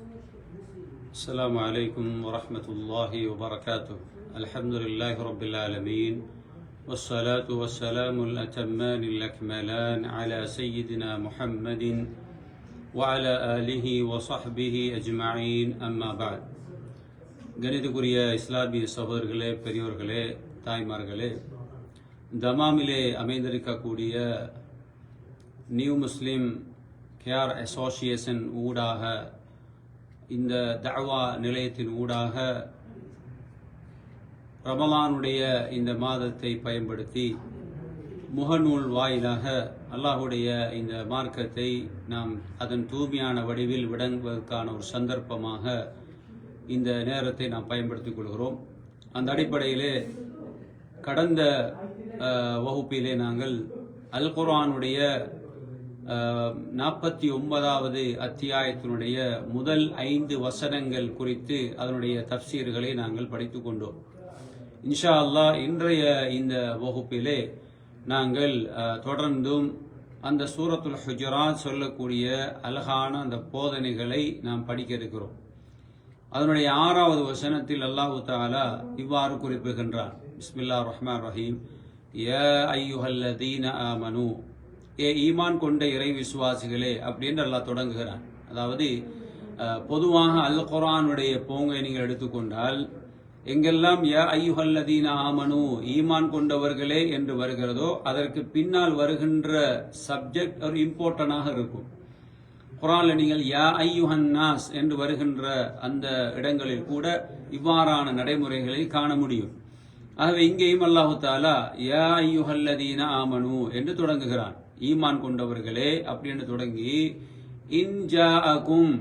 السلام عليكم ورحمة الله وبركاته. الحمد لله رب العالمين والصلاة والسلام الأتمان الأكملان على سيدنا محمد وعلى آله وصحبه أجمعين أما بعد. கணிதக்குரிய இஸ்லாமிய சகோதரர்களே, பெரியோர்களே, தாய்மார்களே, தமாமிலே அமைந்திருக்கக்கூடிய நியூ முஸ்லிம் கேர் அசோசியேஷன் ஊடாக இந்த தஅவா நிலையத்தின் ஊடாக ரமலானுடைய இந்த மாதத்தை பயன்படுத்தி முகநூல் வாயிலாக அல்லாஹுடைய இந்த மார்க்கத்தை நாம் அதன் தூய்மையான வடிவில் விளங்குவதற்கான ஒரு சந்தர்ப்பமாக இந்த நேரத்தை நாம் பயன்படுத்திக் கொள்கிறோம். அந்த அடிப்படையிலே கடந்த வகுப்பிலே நாங்கள் அல் குர்ஆனுடைய 49வது அத்தியாயத்தினுடைய முதல் 5 வசனங்கள் குறித்து அதனுடைய தஃப்சீர்களை நாங்கள் படித்துக் கொண்டோம். இன்ஷா அல்லாஹ் இன்றைய இந்த வகுப்பிலே நாங்கள் தொடர்ந்தும் அந்த சூரத்துல் ஹுஜராத் சொல்லக்கூடிய அழகான அந்த போதனைகளை நாம் படிக்க இருக்கிறோம். அதனுடைய 6வது வசனத்தில் அல்லாஹு தஆலா இவ்வாறு குறிப்பிடுகின்றான். பிஸ்மில்லாஹிர் ரஹ்மானிர் ரஹீம். யா அய்யுஹல்லதீன ஆமனு, ஏ ஈமான் கொண்ட இறை விசுவாசிகளே அப்படின்னு அல்லாஹ் தொடங்குகிறான். அதாவது பொதுவாக அல் குர்ஆனுடைய போங்கை நீங்கள் எடுத்துக்கொண்டால் எங்கெல்லாம் யா அய்யுஹல்லதீன ஆமனு ஈமான் கொண்டவர்களே என்று வருகிறதோ அதற்கு பின்னால் வருகின்ற சப்ஜெக்ட் ஒரு இம்பார்ட்டனாக இருக்கும். குர்ஆன்ல நீங்கள் யா அய்யுஹன் நாஸ் என்று வருகின்ற அந்த இடங்களில் கூட இவ்வாறான நடைமுறைகளை காண முடியும். ஆகவே இங்கேயும் அல்லாஹு தஆலா யா அய்யுஹல்லதீன ஆமனு என்று தொடங்குகிறான். ஈமான் கொண்டவர்களே அப்படின்னு தொடங்கி இன் ஜாஅகும்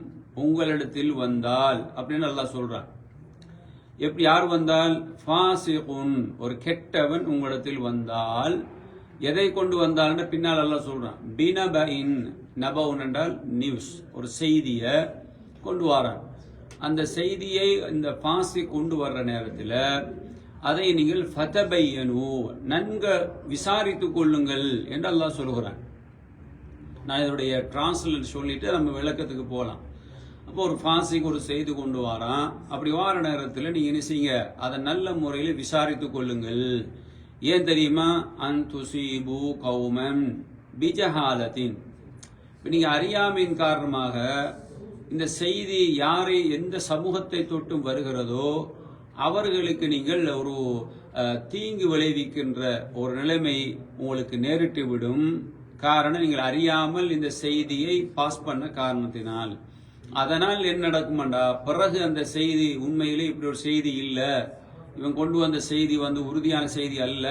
உங்களிடத்தில் வந்தால் அப்படின்னு அல்லாஹ் சொல்றான். எப்படி யார் வந்தால்? ஃபாசிகுன் ஒரு கெட்டவன் உங்களிடத்தில் வந்தால். எதை கொண்டு வந்தால் பின்னால் அல்லாஹ் சொல்றான். பினபஇன், நபவுன் என்றால் நியூஸ், ஒரு செய்தியை கொண்டு வரான். அந்த செய்தியை இந்த ஃபாசி கொண்டு வர்ற நேரத்தில் அதை நீங்கள் ஃபதபையனு நன்கு விசாரித்துக் கொள்ளுங்கள் என்று அல்லாஹ் சொல்கிறான். நான் இதனுடைய டிரான்ஸ்லேட் சொல்லிட்டு நம்ம விளக்கத்துக்கு போகலாம். அப்போ ஒரு ஃபாசிக்கு ஒரு செய்தி கொண்டு வரான். அப்படி வார நேரத்தில் நீங்க என்ன செய்யுங்க, அதை நல்ல முறையில் விசாரித்துக் கொள்ளுங்கள். ஏன் தெரியுமா? அன் துசீபு கௌமன் பிஜஹாலத்தின், நீங்க அறியாமையின் காரணமாக இந்த செய்தி யாரை எந்த சமூகத்தை தொட்டும் வருகிறதோ அவர்களுக்கு நீங்கள் ஒரு தீங்கு விளைவிக்கின்ற ஒரு நிலைமை உங்களுக்கு நேரிட்டு விடும். காரணம், நீங்கள் அறியாமல் இந்த செய்தியை பாஸ் பண்ண காரணத்தினால். அதனால் என்ன நடக்குமாண்டா, பிறகு அந்த செய்தி உண்மையிலே இப்படி ஒரு செய்தி இல்லை, இவன் கொண்டு வந்த செய்தி உறுதியான செய்தி அல்ல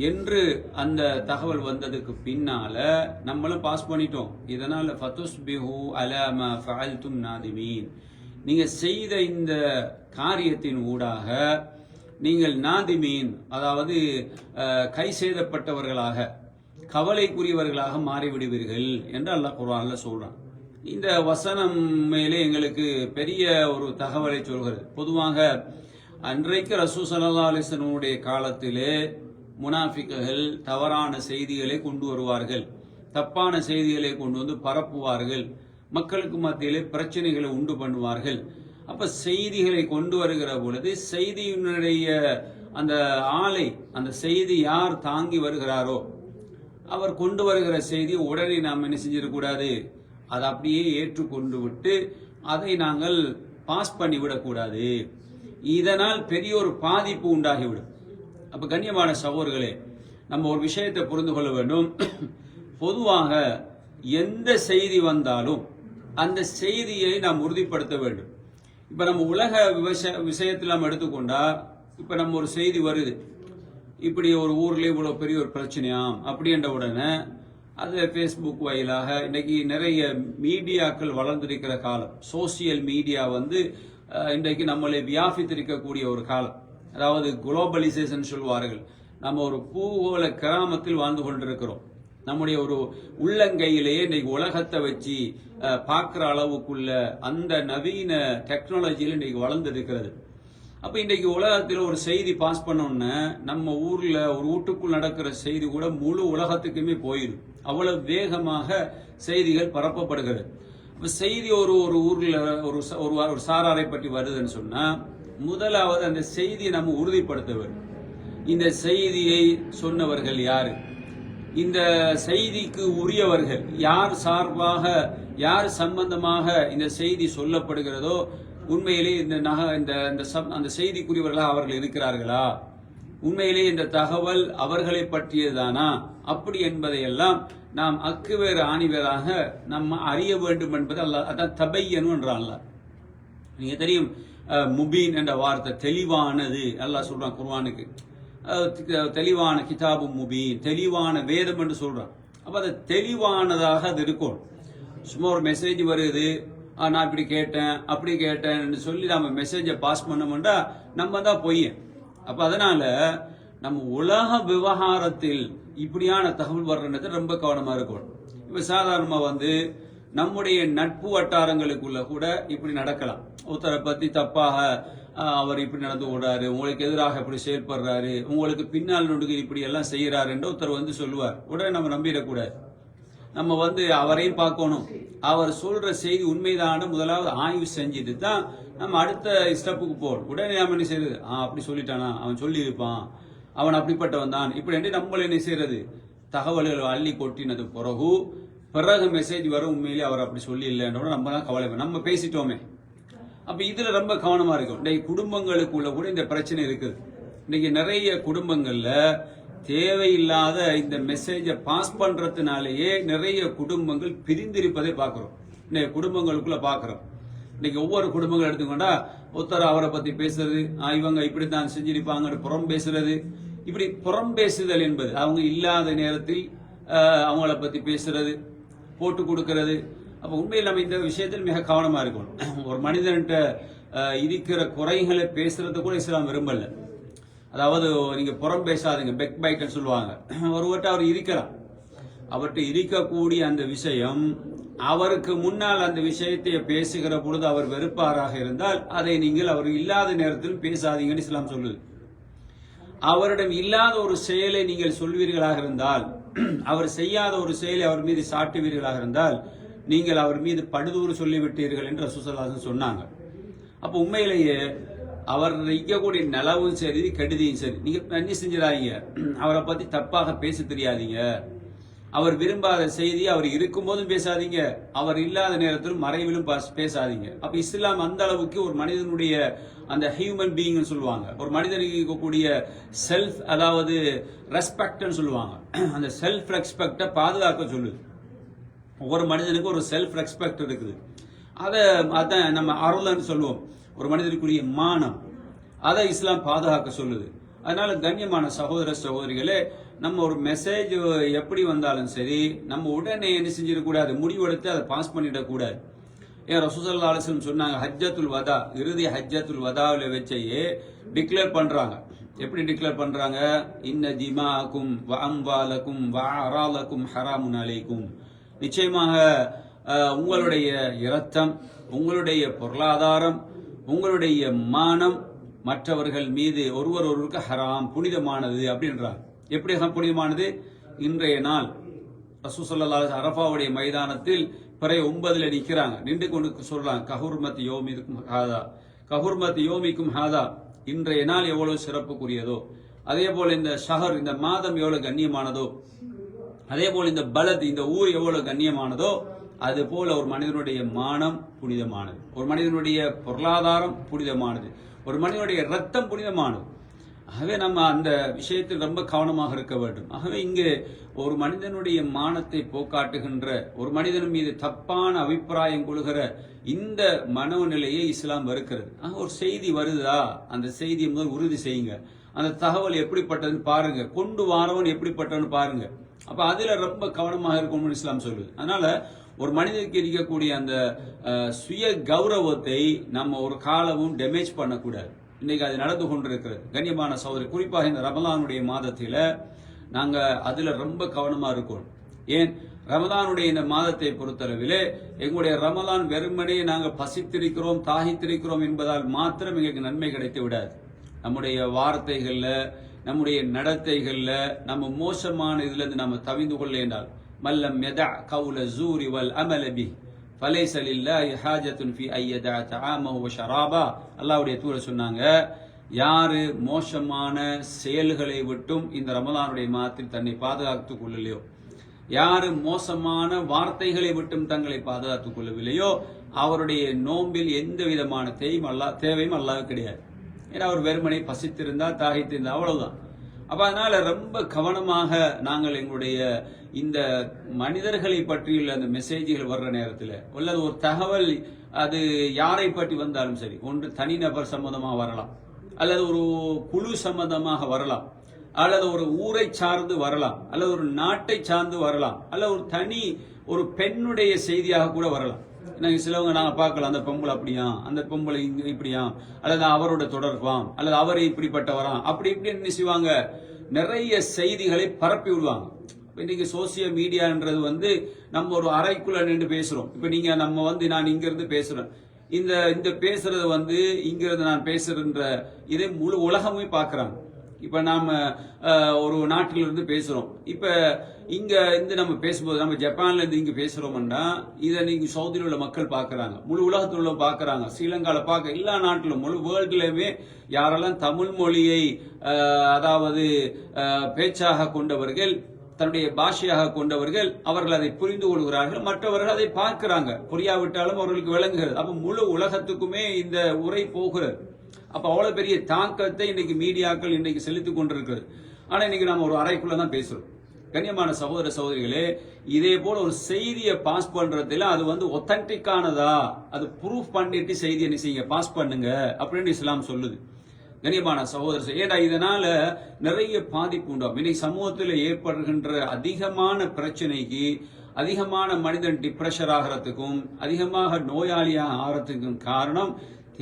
என்று அந்த தகவல் வந்ததுக்கு பின்னால நம்மளும் பாஸ் பண்ணிட்டோம். இதனால ஃபதுஸ்பிஹு அலா மா ஃபஅல்தும் நாதிமீன், நீங்க செய்த இந்த காரியத்தின் ஊடாக நீங்கள் நாதிமீன், அதாவது கை செய்தப்பட்டவர்களாக, கவலைக்குரியவர்களாக மாறிவிடுவீர்கள் என்று அல்லாஹ் குர்ஆன்ல சொல்றான். இந்த வசனம் மேலே எங்களுக்கு பெரிய ஒரு தகவலை சொல்கிறது. பொதுவாக அன்றைக்கு ரசூல் ஸல்லல்லாஹு அலைஹி வஸல்லம் காலத்திலே முனாஃபிக்குகள் தவறான செய்திகளை கொண்டு வருவார்கள், தப்பான செய்திகளை கொண்டு வந்து பரப்புவார்கள், மக்களுக்கு மத்தியிலே பிரச்சனைகளை உண்டு பண்ணுவார்கள். அப்ப செய்திகளை கொண்டு வருகிற பொழுது செய்தியினுடைய அந்த ஆளை, அந்த செய்தி யார் தாங்கி வருகிறாரோ அவர் கொண்டு வருகிற செய்தி உடனே நாம் என்ன செஞ்சிடக்கூடாது, அதை அப்படியே ஏற்றுக்கொண்டு விட்டு அதை நாங்கள் பாஸ் பண்ணிவிடக்கூடாது. இதனால் பெரிய ஒரு பாதிப்பு உண்டாகிவிடும். அப்ப கண்ணியமான சகோதரர்களே, நம்ம ஒரு விஷயத்தை புரிந்து கொள்ள வேண்டும். பொதுவாக எந்த செய்தி வந்தாலும் அந்த செய்தியை நாம் உறுதிப்படுத்த வேண்டும். இப்ப நம்ம உலக விஷயத்தில் நம்ம எடுத்துக்கொண்டா, இப்ப நம்ம ஒரு செய்தி வருது, இப்படி ஒரு ஊர்ல இவ்வளவு பெரிய ஒரு பிரச்சனையாம் அப்படின்ற உடனே அது ஃபேஸ்புக் வாயிலாக இன்னைக்கு நிறைய மீடியாக்கள் வளர்ந்திருக்கிற காலம், சோசியல் மீடியா இன்றைக்கு நம்மளை வியாபித்திருக்கக்கூடிய ஒரு காலம். அதாவது குளோபலைசேஷன் சொல்வார்கள். நம்ம ஒரு பூகோள கிராமத்தில் வாழ்ந்து கொண்டிருக்கிறோம். நம்முடைய ஒரு உள்ளங்கையிலேயே இன்னைக்கு உலகத்தை வச்சு பார்க்கிற அளவுக்குள்ள அந்த நவீன டெக்னாலஜியில் இன்னைக்கு வளர்ந்திருக்கிறது. அப்ப இன்றைக்கு உலகத்தில் ஒரு செய்தி பாஸ் பண்ணோம்னா நம்ம ஊர்ல ஒரு வீட்டுக்குள் நடக்கிற செய்தி கூட முழு உலகத்துக்குமே போயிடும். அவ்வளவு வேகமாக செய்திகள் பரப்பப்படுகிறது. செய்தி ஒரு ஒரு ஊர்ல ஒரு சாராரை பற்றி வருதுன்னு சொன்னா முதலாவது அந்த செய்தியை நம்ம உறுதிப்படுத்த வேண்டும். இந்த செய்தியை சொன்னவர்கள் யாரு, இந்த செய்திக்கு உரியவர்கள் யார், சார்பாக யார் சம்பந்தமாக இந்த செய்தி சொல்லப்படுகிறதோ உண்மையிலே அந்த செய்திக்குரியவர்களாக அவர்கள் இருக்கிறார்களா, உண்மையிலே இந்த தகவல் அவர்களை பற்றியதானா, அப்படி என்பதையெல்லாம் நாம் அக்குவேறு ஆணிவேராக நம்ம அறிய வேண்டும் என்பது அல்லாஹ். அதான் தபையனு என்றான் அல்லாஹ். நீங்க தெரியும், முபீன் என்ற வார்த்தை தெளிவானது அல்லாஹ் சொல்றான் குர்ஆனுக்கு. தெளிவான கிதாபு முபீன், தெளிவான வேதம் என்று சொல்றான். அப்ப அது தெளிவானதாக அது இருக்கும். சும்மா ஒரு மெசேஜ் வருது, நான் இப்படி கேட்டேன் அப்படி கேட்டேன்னு சொல்லி நம்ம மெசேஜை பாஸ் பண்ணோம்னா நம்ம தான் பொய்யன். அப்ப அதனால நம்ம உலக விவகாரத்தில் இப்படியான தகவல் வர்றது ரொம்ப கவனமா இருக்கணும். இப்ப சாதாரணமா நம்முடைய நட்பு வட்டாரங்களுக்குள்ள கூட இப்படி நடக்கலாம். ஒருத்தரை பத்தி தப்பாக அவர் இப்படி நடந்து கொள்றாரு, உங்களுக்கு எதிராக இப்படி செயல்படுறாரு, உங்களுக்கு பின்னால் நொடுக்கு இப்படி எல்லாம் செய்யறாரு என்று ஒருத்தர் சொல்லுவார். உடனே நம்ம நம்பிடக்கூடாது. நம்ம அவரையும் பார்க்கணும். அவர் சொல்ற செய்தி உண்மைதான முதலாவது ஆய்வு செஞ்சுட்டு தான் நம்ம அடுத்த ஸ்டெப்புக்கு போகணும். உடனே நம்ம என்ன செய்யறது, அப்படி சொல்லிட்டானா, அவன் சொல்லி இருப்பான், அவன் அப்படிப்பட்டவன் தான் இப்படி என்று நம்மள என்ன செய்யறது, தகவல்கள் அள்ளி கொட்டினது பிறகு மெசேஜ் வரும், உண்மையிலே அவர் அப்படி சொல்லி இல்லைன்ற நம்ம தான் கவலை, நம்ம பேசிட்டோமே. அப்ப இதுல ரொம்ப கவனமா இருக்கும். இன்னைக்கு குடும்பங்களுக்குள்ள கூட இந்த பிரச்சனை இருக்குது. இன்னைக்கு நிறைய குடும்பங்கள்ல தேவையில்லாத இந்த மெசேஜை பாஸ் பண்றதுனாலேயே நிறைய குடும்பங்கள் பிரிந்திருப்பதை பார்க்கிறோம். இன்னைக்கு குடும்பங்களுக்குள்ள பார்க்கிறோம். இன்னைக்கு ஒவ்வொரு குடும்பங்கள் எடுத்துக்கொண்டா ஒருத்தர் அவரை பத்தி பேசுறது, இவங்க இப்படித்தான் செஞ்சிருப்பாங்கன்னு புறம் பேசுறது. இப்படி புறம் பேசுதல் என்பது அவங்க இல்லாத நேரத்தில் அவங்கள பத்தி பேசுறது, போட்டு கொடுக்கிறது. அப்ப உண்மையில் நம்ம இந்த விஷயத்தில் மிக கவனமா இருக்கணும். ஒரு மனிதன்கிட்ட இருக்கிற குறைகளை பேசுறது கூட இஸ்லாம் விரும்பல. அதாவது நீங்க புறம் பேசாதீங்க, பெக் பைட்னு சொல்லுவாங்க. ஒருவர்கிட்ட அவர் இருக்கிறார், அவர்கிட்ட இருக்கக்கூடிய அந்த விஷயம் அவருக்கு முன்னால் அந்த விஷயத்தை பேசுகிற பொழுது அவர் வெறுப்பாராக இருந்தால் அதை நீங்கள் அவர் இல்லாத நேரத்தில் பேசாதீங்கன்னு இஸ்லாம் சொல்லுது. அவரிடம் இல்லாத ஒரு செயலை நீங்கள் சொல்வீர்களாக இருந்தால், அவர் செய்யாத ஒரு செயலை அவர் மீது சாட்டுவீர்களாக இருந்தால் நீங்கள் அவர் மீது படுதூறு சொல்லிவிட்டீர்கள் என்று ரசூலுல்லாஹி ஸல்லல்லாஹு அலைஹி வஸல்லம் சொன்னாங்க. அப்ப உண்மையிலேயே அவர் இருக்கக்கூடிய நலவும் சரி கெடுதியும் சரி, நீங்க என்ன செஞ்சிடாதீங்க, அவரை பத்தி தப்பாக பேச தெரியாதீங்க. அவர் விரும்பாத செய்தி அவர் இருக்கும் போதும் பேசாதீங்க, அவர் இல்லாத நேரத்திலும் மறைவிலும் பேசாதீங்க. அப்ப இஸ்லாம் அந்த அளவுக்கு ஒரு மனிதனுடைய அந்த ஹியூமன் பீயிங் சொல்லுவாங்க, ஒரு மனிதனுக்கு இருக்கக்கூடிய செல்ஃப், அதாவது ரெஸ்பெக்ட் சொல்லுவாங்க, அந்த செல்ஃப் ரெஸ்பெக்ட பாதுகாக்க சொல்லுது. ஒவ்வொரு மனிதனுக்கு ஒரு செல்ஃப் ரெஸ்பெக்ட் இருக்குது. அதான் நம்ம அருள்னு சொல்லுவோம், ஒரு மனிதனுக்குரிய மானம், அதை இஸ்லாம் பாதுகாக்க சொல்லுது. அதனால கண்ணியமான சகோதர சகோதரிகளே, நம்ம ஒரு மெசேஜ் எப்படி வந்தாலும் சரி நம்ம உடனே என்ன செஞ்சிடக்கூடாது, முடிவெடுத்து அதை பாஸ் பண்ணிடக்கூடாது. ஏன் ரசூலுல்லாஹி ஸல்லல்லாஹு அலைஹி வஸல்லம் சொன்னாங்க, ஹஜ்ஜத்துல் வதா, இறுதி ஹஜ்ஜத்துல் வதாவில் வச்சையே டிக்ளேர் பண்றாங்க. எப்படி டிக்ளேர் பண்றாங்க, இன்ன திமாக்கும் வ அம்வாலக்கும் வ அராலக்கும் ஹராமுன் அலைக்கும், நிச்சயமாக உங்களுடைய இரத்தம், உங்களுடைய பொருளாதாரம், உங்களுடைய மானம் மற்றவர்கள் மீது ஒருவருக்கு ஹராம், புனிதமானது அப்படின்றாங்க. எப்படி புனிதமானது? இன்றைய நாள் ரசூலுல்லாஹி ஸல்லல்லாஹு அலைஹி வஸல்லம் அரஃபாவுடைய மைதானத்தில் பிறை 9 நிற்கிறாங்க, நின்று கொண்டு சொல்றாங்க, கஹுர்மத் யோமிக்கும் ஹாதா, கஹுர்மத் யோமிக்கும் ஹாதா, இன்றைய நாள் எவ்வளவு சிறப்புக்குரியதோ, அதே போல இந்த ஷஹர், இந்த மாதம் எவ்வளவு கண்ணியமானதோ, அதே போல இந்த பலத், இந்த ஊர் எவ்வளவு கண்ணியமானதோ, அது போல ஒரு மனிதனுடைய மானம் புனிதமானது, ஒரு மனிதனுடைய பொருளாதாரம் புனிதமானது, ஒரு மனிதனுடைய ரத்தம் புனிதமானது. ஆகவே நம்ம அந்த விஷயத்தில் ரொம்ப கவனமாக இருக்க வேண்டும். ஆகவே இங்கு ஒரு மனிதனுடைய மானத்தை போக்காட்டுகின்ற, ஒரு மனிதன் மீது தப்பான அபிப்பிராயம் கொள்கிற இந்த மனோநிலையை இஸ்லாம் வெறுக்கிறது. ஒரு செய்தி வருதா, அந்த செய்தியை முதல் உறுதி செய்யுங்க, அந்த தகவல் எப்படிப்பட்டதுன்னு பாருங்க, கொண்டு வாரவன் எப்படிப்பட்டவன்னு பாருங்க. அப்ப அதுல ரொம்ப கவனமாக இருக்கணும்னு இஸ்லாம் சொல்லுது. அதனால ஒரு மனிதனுக்கு இருக்கக்கூடிய அந்த சுய கௌரவத்தை நம்ம ஒரு காலமும் டேமேஜ் பண்ணக்கூடாது. இன்னைக்கு அது நடந்து கொண்டிருக்கிறது. கண்ணியமான சகோதரி, குறிப்பாக இந்த ரமலானுடைய மாதத்தில நாங்க அதுல ரொம்ப கவனமா இருக்கணும். ஏன், ரமலானுடைய இந்த மாதத்தை பொறுத்தளவிலே எங்களுடைய ரமலான் வெறுமனே நாங்க பசித்திருக்கிறோம், தாகித்திருக்கிறோம் என்பதால் மாத்திரம் எங்களுக்கு நன்மை கிடைத்து விடாது. நம்முடைய வார்த்தைகள்ல, நம்முடைய நடத்தைகள்ல நம்ம மோசமான இதுல இருந்து நம்ம தவிந்து கொள்ள என்றால், மல்லம் யதா கவுல ஜூரி வல் அமல பி, ஃபலைஸ லில்லாஹி ஹாஜத்துன் ஃபி அய்யதா தஆமஹு வ ஷராபா. அல்லாஹ்வுடைய தூதர் சொன்னாங்க, யாரு மோசமான செயல்களை விட்டும் இந்த ரமலானுடைய மாதத்தில் தன்னை பாதுகாத்துக் கொள்ளலையோ, யாரு மோசமான வார்த்தைகளை விட்டும் தங்களை பாதுகாத்துக் கொள்ளவில்லையோ, அவருடைய நோம்பில் எந்த விதமான தேவையும் அல்லாஹ் கிடையாது. ஏன்னா அவர் வெறுமனை பசித்திருந்தா தாகித்திருந்தா அவ்வளவுதான். அப்ப அதனால ரொம்ப கவனமாக நாங்கள் எங்களுடைய இந்த மனிதர்களை பற்றியுள்ள அந்த மெசேஜ்கள் வர்ற நேரத்தில் அல்லது ஒரு தகவல் அது யாரை பற்றி வந்தாலும் சரி, ஒன்று தனிநபர் சம்பந்தமாக வரலாம், அல்லது ஒரு குழு சம்பந்தமாக வரலாம், அல்லது ஒரு ஊரை சார்ந்து வரலாம், அல்லது ஒரு நாட்டை சார்ந்து வரலாம், அல்லது ஒரு பெண்ணுடைய செய்தியாக கூட வரலாம். சிலவங்க நாங்க பார்க்கலாம், அந்த பொம்பளை அப்படியா, அந்த பொம்பளை இப்படியா, அல்லது அவரோட தொடர்பாம், அல்லது அவரை இப்படிப்பட்டவராம், அப்படி இப்படி என்ன செய்வாங்க, நிறைய செய்திகளை பரப்பி விடுவாங்க. இன்னைக்கு சோசியல் மீடியான்றது நம்ம ஒரு அறைக்குள்ள நின்று பேசுறோம். இப்ப நான் இங்க இருந்து பேசுறேன், இந்த பேசுறது இங்க இருந்து நான் பேசுறேன்ற இதை முழு உலகமே பாக்குறாங்க. இப்ப நாம ஒரு நாட்டிலிருந்து பேசுறோம், இப்ப இங்க நம்ம பேசும்போது நம்ம ஜப்பான்ல இருந்து இங்க பேசுறோம்னா இதை நீங்க சவுதியில் உள்ள மக்கள் பாக்குறாங்க, முழு உலகத்தில் உள்ள பாக்குறாங்க, ஸ்ரீலங்கால பார்க்க எல்லா நாட்டிலும் முழு வேர்ல்டுலயுமே யாரெல்லாம் தமிழ் மொழியை அதாவது பேச்சாக கொண்டவர்கள், தன்னுடைய பாஷையாக கொண்டவர்கள், அவர்கள் அதை புரிந்து கொள்கிறார்கள், மற்றவர்கள் அதை பார்க்கிறாங்க, புரியாவிட்டாலும் அவர்களுக்கு விளங்குகிறது. அப்ப முழு உலகத்துக்குமே இந்த உரை போகிறது. அப்ப அவ்வளவு பெரிய தாக்கத்தை இன்னைக்கு மீடியாக்கள் இன்னைக்கு செலுத்திக் கொண்டிருக்கிறது. ஆனா இன்னைக்கு நாம ஒரு அறைக்குள்ளதான் பேசுறோம். கண்ணியமான சகோதர சகோதரிகளே, இதே போல ஒரு செய்தியை பாஸ் பண்றதுல அது ஒத்தன்டிக்கானதா, அது ப்ரூஃப் பண்ணிட்டு செய்தியை நீங்க பாஸ் பண்ணுங்க அப்படின்னு இஸ்லாம் சொல்லுது. கண்ணியமான சகோதரர், ஏன்னா இதனால நிறைய பாதிப்பு உண்டாகும். இன்னைக்கு சமூகத்தில் ஏற்படுகின்ற அதிகமான பிரச்சனைக்கு, அதிகமான மனிதன் டிப்ரெஷர் ஆகிறதுக்கும், அதிகமாக நோயாளியாக ஆகிறதுக்கும் காரணம்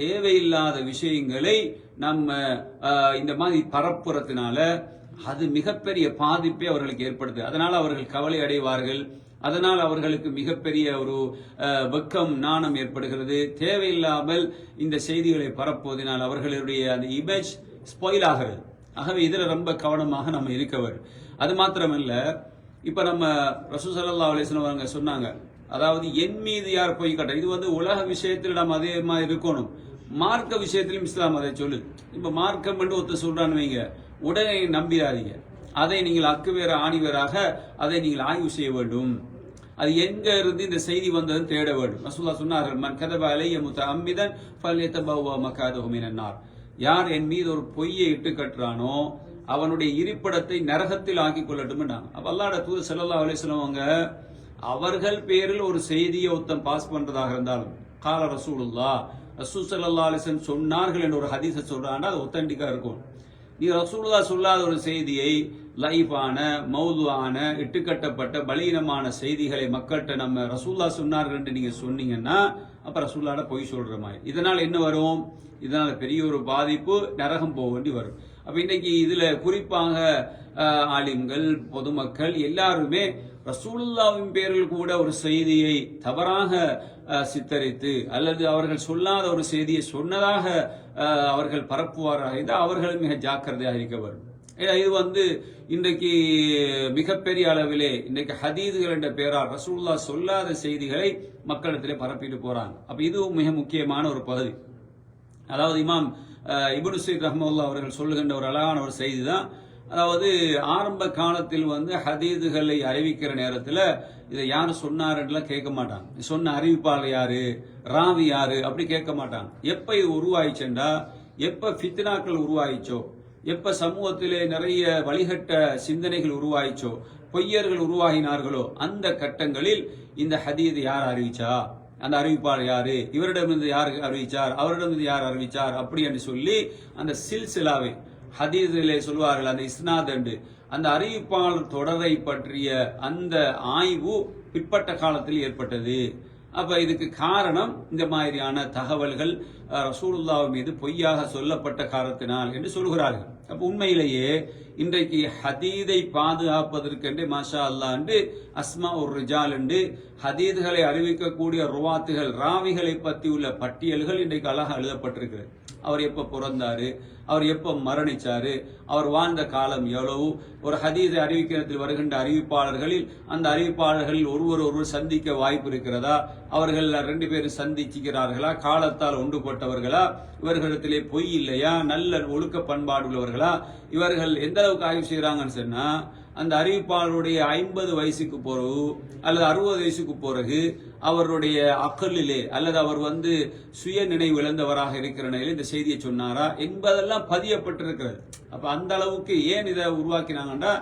தேவையில்லாத விஷயங்களை நம்ம இந்த மாதிரி பரப்புறதுனால அது மிகப்பெரிய பாதிப்பை அவர்களுக்கு ஏற்படுது. அதனால அவர்கள் கவலை அடைவார்கள், அதனால் அவர்களுக்கு மிகப்பெரிய ஒரு வெக்கம் நாணம் ஏற்படுகிறது. தேவையில்லாமல் இந்த செய்திகளை பரப்புவதனால் அவர்களுடைய அந்த இமேஜ் ஸ்பாயில் ஆகிறது. ஆகவே இதுல ரொம்ப கவனமாக நம்ம இருக்க வேண்டும். அது மாத்திரமல்ல, இப்ப நம்ம ரசூல் ஸல்லல்லாஹு அலைஹி வஸல்லம் அவங்க சொன்னாங்க, அதாவது என் மீது யார் பொய் கட்ட, இது உலக விஷயத்தில் நம்ம அதே மாதிரி இருக்கணும், மார்க்க விஷயத்திலும் இஸ்லாம் அதை சொல்லுது. இப்ப மார்க்கம் என்று ஒருத்தர் சொல்றான்னு வைங்க, உடனே நம்பிடாதீங்க, அதை நீங்கள் அக்குவேற ஆணிவேராக அதை நீங்கள் ஆய்வு செய்ய வேண்டும். அது எங்க இருந்து இந்த செய்தி வந்ததுன்னு தேட வேண்டும். ரசூலுல்லாஹ் சொன்னார்கள், மன் கதப அலைய முத்தஅம்மிதன் ஃபல்யதபவ மகாதஹு மினன் நார். யார் என் மீது ஒரு பொய்யை இட்டு கட்டுறானோ அவனுடைய இருப்பிடத்தை நரகத்தில் ஆக்கிக் கொள்ளட்டும். அப்ப அல்லாஹ்வுடைய தூதர் ஸல்லல்லாஹு அலைஹி வஸல்லம் அவர்கள் பேரில் ஒரு செய்தியை ஒருத்தன் பாஸ் பண்றதாக இருந்தாலும், கால ரசூலுல்லாஹ், ரசூல் ஸல்லல்லாஹு அலைஹி வஸல்லம் சொன்னார்கள் என்ற ஒரு ஹதீஸை சொல்றாங்கன்னா அது ஒத்தன்டிக்கா இருக்கும். நீ ரசூலுல்லாஹ் சொல்லாத ஒரு செய்தியை, லைஃபான, மௌதுவான, இட்டுக்கட்டப்பட்ட பலீனமான செய்திகளை மக்கள்கிட்ட நம்ம ரசூலுல்லாஹ் சொன்னார்கள் என்று நீங்க சொன்னீங்கன்னா அப்ப ரசூலுல்லாஹ்ட பொய் சொல்ற மாதிரி. இதனால என்ன வரும்? இதனால பெரிய ஒரு பாதிப்பு, நரகம் போக வேண்டி வரும். அப்ப இன்னைக்கு இதுல குறிப்பாக ஆலிம்கள், பொதுமக்கள் எல்லாருமே ரசூலுல்லாஹ்வின் பேரில் கூட ஒரு செய்தியை தவறாக சித்தரித்து அல்லது அவர்கள் சொல்லாத ஒரு செய்தியை சொன்னதாக அவர்கள் பரப்புவாராக இருந்தால் அவர்கள் மிக ஜாக்கிரதையாக இருக்க வரும். இது இன்றைக்கு மிகப்பெரிய அளவிலே இன்றைக்கு ஹதீதுகள் என்ற பெயரால் ரசூலுல்லாஹ் சொல்லாத செய்திகளை மக்களிடத்திலே பரப்பிட்டு போறாங்க. அப்ப இதுவும் மிக முக்கியமான ஒரு பகுதி. அதாவது இமாம் இப்னு ஸைத் ரஹ்மத்துல்லாஹி அவர்கள் சொல்லுகின்ற ஒரு அழகான ஒரு செய்தி தான். அதாவது ஆரம்ப காலத்தில் ஹதீதுகளை அறிவிக்கிற நேரத்தில் இதை யாரு சொன்னாருலாம் கேட்க மாட்டாங்க. சொன்ன அறிவிப்பாளர் யாரு, ராவி யாரு அப்படி கேட்க மாட்டாங்க. எப்ப இது உருவாயிச்சேண்டா, எப்ப ஃபித்னாக்கள் உருவாயிச்சோ, எப்ப சமூகத்திலே நிறைய வழிகட்ட சிந்தனைகள் உருவாயிச்சோ, பொய்யர்கள் உருவாகினார்களோ, அந்த கட்டங்களில் இந்த ஹதீது யார் அறிவிச்சா, அந்த அறிவிப்பாளர் யாரு, இவரிடமிருந்து யார் அறிவிச்சார், அவரிடமிருந்து யார் அறிவிச்சார் அப்படி என்று சொல்லி அந்த சில்சிலாவை ஹதீஸிலே சொல்வார்கள், அந்த இஸ்னாத் என்று அந்த அறிவிப்பாளர் தொடரை பற்றிய அந்த ஆய்வு பிற்பட்ட காலத்தில் ஏற்பட்டது. அப்ப இதுக்கு காரணம் இந்த மாதிரியான தகவல்கள் ரசூலுல்லாஹ் மீது பொய்யாக சொல்லப்பட்ட காரணத்தினால் என்று சொல்கிறார்கள். அப்ப உண்மையிலேயே இன்றைக்கு ஹதீதை பாதுகாப்பதற்கென்று மாஷா அல்லாஹ் என்று அஸ்மா ஒரு ரிஜால் என்று ஹதீதுகளை அறிவிக்கக்கூடிய ருவாத்துகள் ராவிகளை பற்றி உள்ள பட்டியல்கள் இன்றைக்கு அழகாக எழுதப்பட்டிருக்கிறது. அவர் எப்ப பிறந்தாரு, அவர் எப்ப மரணிச்சாரு, அவர் வாழ்ந்த காலம் எவ்வளவு, ஒரு ஹதீஸை அறிவிக்கிறதில் வருகின்ற அறிவிப்பாளர்களில் அந்த அறிவிப்பாளர்களில் ஒருவர் சந்திக்க வாய்ப்பு இருக்கிறதா, அவர்கள் 2 பேரும் சந்திச்சுக்கிறார்களா, காலத்தால் ஒன்றுபட்டவர்களா, இவர்களிடத்திலே பொய் இல்லையா, நல்ல ஒழுக்க பண்பாடு உள்ளவர்களா, இவர்கள் எந்த அளவுக்கு ஆய்வு செய்யறாங்கன்னு சொன்னா அந்த அறிவிப்பாளருடைய 50 வயசுக்கு பிறகு அல்லது 60 வயசுக்கு பிறகு அவருடைய அக்கலிலே அல்லது அவர் சுய நினைவு இழந்தவராக இருக்கிற நிலையில் இந்த செய்தியை சொன்னாரா என்பதெல்லாம் பதியப்பட்டிருக்கிறது. அப்ப அந்த அளவுக்கு ஏன் இதை உருவாக்கினாங்கன்னா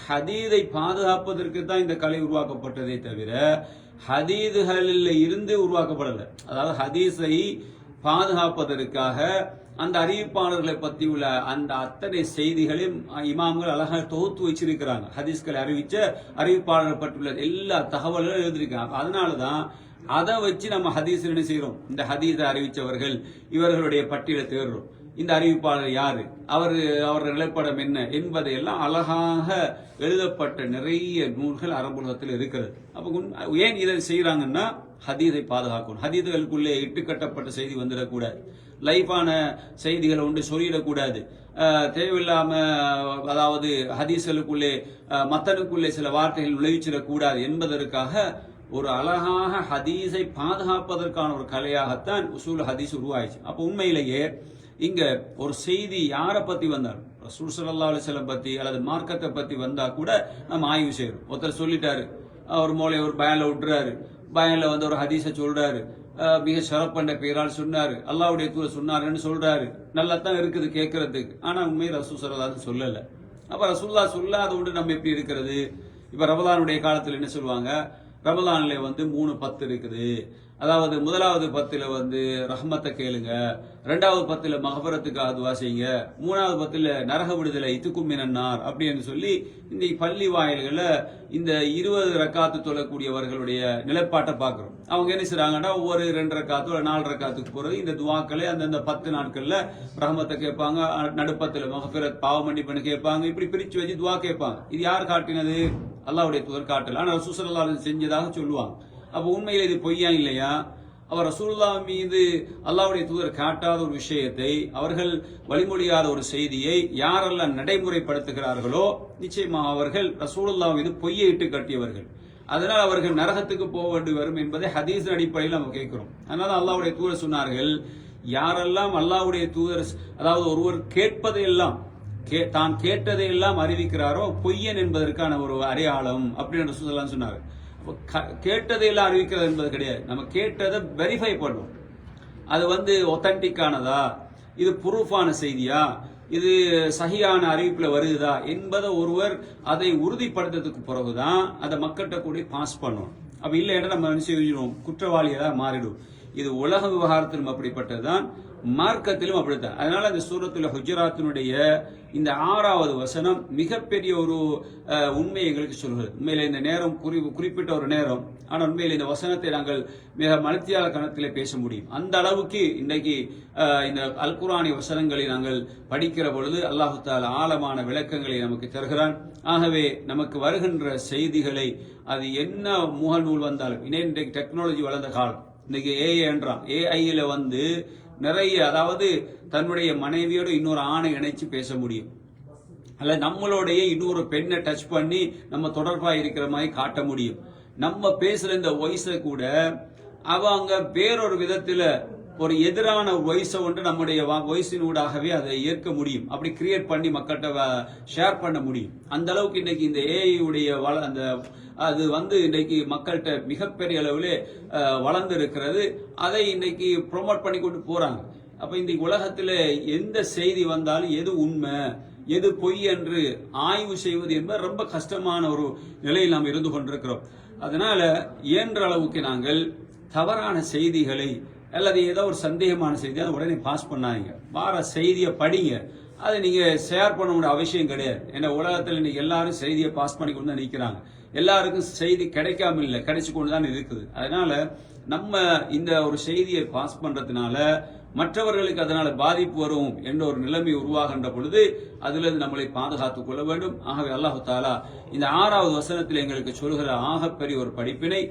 ஹதீதை பாதுகாப்பதற்கு தான் இந்த கலை உருவாக்கப்பட்டதே தவிர ஹதீதுகளில் இருந்து உருவாக்கப்படல. அதாவது ஹதீஸை பாதுகாப்பதற்காக அந்த அறிவிப்பாளர்களை பற்றி உள்ள அந்த அத்தனை செய்திகளையும் இமாம்கள் அழகாக தொகுத்து வச்சிருக்கிறாங்க. ஹதீஸ்களை அறிவிச்ச அறிவிப்பாளர்கள் பற்றியுள்ள எல்லா தகவல்களும் எழுதியிருக்காங்க. அதனாலதான் அதை வச்சு நம்ம ஹதீஸ் என்ன செய்யறோம், இந்த ஹதீஸை அறிவிச்சவர்கள் இவர்களுடைய பட்டியலை தேடுறோம். இந்த அறிவிப்பாளர் யாரு, அவர் நிலப்படம் என்ன என்பதையெல்லாம் அழகாக எழுதப்பட்ட நிறைய நூல்கள் அரபுலகத்தில் இருக்கிறது. அப்ப ஏன் இதை செய்யறாங்கன்னா ஹதீஸை பாதுகாக்கணும். ஹதீதுகளுக்குள்ளே இட்டுக்கட்டப்பட்ட செய்தி வந்துடக்கூடாது, லைஃபான செய்திகளை ஒன்று சொல்லிடக்கூடாது, தேவையில்லாம அதாவது ஹதீஸ்களுக்குள்ளே மத்தனுக்குள்ளே சில வார்த்தைகள் நுழைவிச்சிடக்கூடாது என்பதற்காக ஒரு அழகாக ஹதீஸை பாதுகாப்பதற்கான ஒரு கலையாகத்தான் உசூல் ஹதீஸ் உருவாயிச்சு. அப்ப உண்மையிலேயே இங்க ஒரு செய்தி யாரை பத்தி வந்தாலும் ரசூல் ஸல்லல்லாஹு அலைஹி வஸல்லம் பத்தி அல்லது மார்க்கத்தை பத்தி வந்தா கூட நம்ம ஆய்வு செய்யறோம். ஒருத்தர் சொல்லிட்டாரு, அவர் மூளை ஒரு பயன்ல விட்டுறாரு, பயன்ல ஒரு ஹதீஸை சொல்றாரு, மிக சிறப்பண்ட பெயரால் சொன்னாரு, அல்லாஹ்வுடைய தூதர் சொன்னாருன்னு சொல்றாரு, நல்லா தான் இருக்குது கேட்கறதுக்கு. ஆனா உண்மையை ரசூல் ஸல்லல்லாஹு அலைஹி வஸல்லம் சொல்லல. அப்ப ரசூலுல்லாஹ் சொல்லாத ஒன்று நம்ம எப்படி இருக்கிறது? இப்ப ரமலானுடைய காலத்துல என்ன சொல்லுவாங்க, ரமலான்ல 3:10 இருக்குது, அதாவது முதலாவது 10ல ரஹ்மத்தை கேளுங்க, 2வது 10ல மகபரத்துக்காக துவா செய்யுங்க, 3வது 10ல நரக விடுதலை இத்துக்கும் மினன்னார் அப்படின்னு சொல்லி இந்த பள்ளி வாயில்கள இந்த 20 ரக்காத்து தொழக்கூடியவர்களுடைய நிலைப்பாட்டை பார்க்கிறோம். அவங்க என்ன செய்றாங்கன்னா ஒவ்வொரு 2 ரக்காத்தோ 4 ரக்காத்துக்கு போறது இந்த துவாக்களை அந்த 10 நாட்கள்ல ரஹ்மத்தை கேட்பாங்க, நடுப்பத்துல மகபிரத் பாவ மன்னிப்புன்னு கேட்பாங்க, இப்படி பிரிச்சு வச்சு துவா கேட்பாங்க. இது யார் காட்டினது? அல்லாஹ்வுடைய தூதர் காட்டல, ஆனா ரசூல் ஸல்லல்லாஹு அலைஹி வஸல்லம் செஞ்சதாக சொல்லுவாங்க. அப்ப உண்மையில இது பொய்யா இல்லையா? அவர் ரசூலுல்லாஹ் மீது அல்லாஹ்வுடைய தூதர் காட்டாத ஒரு விஷயத்தை, அவர்கள் வழிமொழியாத ஒரு செய்தியை யாரெல்லாம் நடைமுறைப்படுத்துகிறார்களோ நிச்சயமாக அவர்கள் ரசூலுல்லாஹ் மீது பொய்யை இட்டு கட்டியவர்கள். அதனால் அவர்கள் நரகத்துக்கு போக வேண்டி வரும் என்பதை ஹதீஸ் அடிப்படையில் நம்ம கேட்கிறோம். அதனால அல்லாஹ்வுடைய தூதர் சொன்னார்கள், யாரெல்லாம் அல்லாஹ்வுடைய தூதர் அதாவது ஒருவர் கேட்பதையெல்லாம் தான் கேட்டதையெல்லாம் அறிவிக்கிறாரோ பொய்யன் என்பதற்கான ஒரு அடையாளம் அப்படின்னு ரசூலுல்லாஹ் சொன்னார். கேட்டதையெல்லாம் அறிவிக்கிறது என்பது கிடையாது, நம்ம கேட்டதை வெரிஃபை பண்ணும், அது ஒத்தன்டிக்கானதா, இது ப்ரூஃபான செய்தியா, இது சஹியான அறிவிப்புல வருதா என்பதை ஒருவர் அதை உறுதிப்படுத்துறதுக்கு பிறகுதான் அதை மக்கள்கிட்ட கூட பாஸ் பண்ணணும். அப்ப இல்லைன்னா நம்ம என்ன செய்வோம், குற்றவாளியாக மாறிடும். இது உலக விவகாரத்திலும் அப்படிப்பட்டதுதான், மார்க்கத்திலும் அப்படித்தான். அதனால இந்த சூரத்துல் ஹுஜராத்தினுடைய இந்த 6வது வசனம் மிகப்பெரிய ஒரு உண்மை எங்களுக்கு சொல்கிறது. உண்மையில இந்த நேரம் குறிப்பிட்ட ஒரு நேரம், ஆனால் உண்மையில இந்த வசனத்தை நாங்கள் மிக மலர்த்தியால கணத்திலே பேச முடியும். அந்த அளவுக்கு இன்றைக்கு இந்த அல் குர்ஆனி வசனங்களை நாங்கள் படிக்கிற பொழுது அல்லாஹு தஆலா ஆழமான விளக்கங்களை நமக்கு தருகிறான். ஆகவே நமக்கு வருகின்ற செய்திகளை அது என்ன முகநூல் வந்தாலும், இன்றைக்கு டெக்னாலஜி வளர்ந்த காலம், இன்னைக்கு ஏஐல நிறைய, அதாவது தன்னுடைய மனைவியோட இன்னொரு ஆணை இணைச்சு பேச முடியும், அல்ல நம்மளுடைய இன்னொரு பெண்ணை டச் பண்ணி நம்ம தொடர்பா இருக்கிற மாதிரி காட்ட முடியும். நம்ம பேசுற இந்த வயசை கூட அவங்க வேறொரு விதத்துல ஒரு எதிரான வயசை நம்முடைய வயசினூடாகவே அதை ஏற்க முடியும், அப்படி கிரியேட் பண்ணி மக்கள்கிட்ட ஷேர் பண்ண முடியும். அந்த அளவுக்கு இன்னைக்கு இந்த ஏஐ உடைய அந்த அது இன்னைக்கு மக்கள்கிட்ட மிகப்பெரிய அளவிலே வளர்ந்து இருக்கிறது. அதை இன்னைக்கு ப்ரொமோட் பண்ணி கொண்டு போறாங்க. அப்ப இந்த உலகத்துல எந்த செய்தி வந்தாலும் எது உண்மை எது பொய் என்று ஆய்வு செய்வது என்பது ரொம்ப கஷ்டமான ஒரு நிலையில் நாம் இருந்து கொண்டிருக்கிறோம். அதனால இயன்ற அளவுக்கு நாங்கள் தவறான செய்திகளை அல்லது ஏதோ ஒரு சந்தேகமான செய்தி அதை உடனே பாஸ் பண்ணாதீங்க. வார செய்தியை படிங்க, அதை நீங்க ஷேர் பண்ண வேண்டிய அவசியம் கிடையாது. ஏன்னா உலகத்தில் இன்னைக்கு எல்லாரும் செய்தியை பாஸ் பண்ணி கொண்டு தான் நிற்கிறாங்க. எல்லாருக்கும் செய்தி கிடைக்காம இல்லை, கிடைச்சு கொண்டு தான் இருக்குது. அதனால நம்ம இந்த ஒரு செய்தியை பாஸ் பண்றதுனால மற்றவர்களுக்கு அதனால பாதிப்பு வரும் என்ற ஒரு நிலைமை உருவாகின்ற பொழுது அதிலிருந்து நம்மளை பாதுகாத்துக் கொள்ள வேண்டும். ஆகவே அல்லாஹு தாலா இந்த 6வது வசனத்தில் எங்களுக்கு சொல்கிற ஆகப்பெரிய ஒரு படிப்பினை,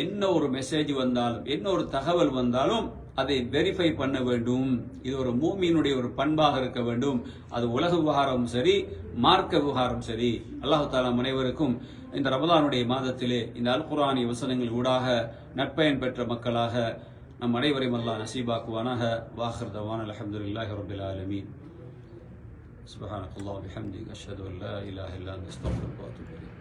என்ன ஒரு மெசேஜ் வந்தாலும் என்ன ஒரு தகவல் வந்தாலும் அதை வெரிஃபை பண்ண வேண்டும். இது ஒரு மூமியினுடைய ஒரு பண்பாக இருக்க வேண்டும். அது உலக விவகாரம் சரி, மார்க்க விவகாரம் சரி. அல்லாஹு தாலா அனைவருக்கும் இந்த ரமலானுடைய மாதத்திலே இந்த அல் குர்ஆனிய வசனங்கள் ஊடாக நற்பயன் பெற்ற மக்களாக நம் அனைவரையும் அல்லாஹ் நசீபாக்குவானாக. வாஹிர் தவானா அல்ஹம்துலில்லாஹி ரப்பில் ஆலமீன். சுப்ஹானக்கல்லாஹி வபிஹம்திஹி அஷ்ஹது அன் லா இலாஹா இல்லா அன்த அஸ்தக்ஃபிருக வ அத்தூபு இலைக்.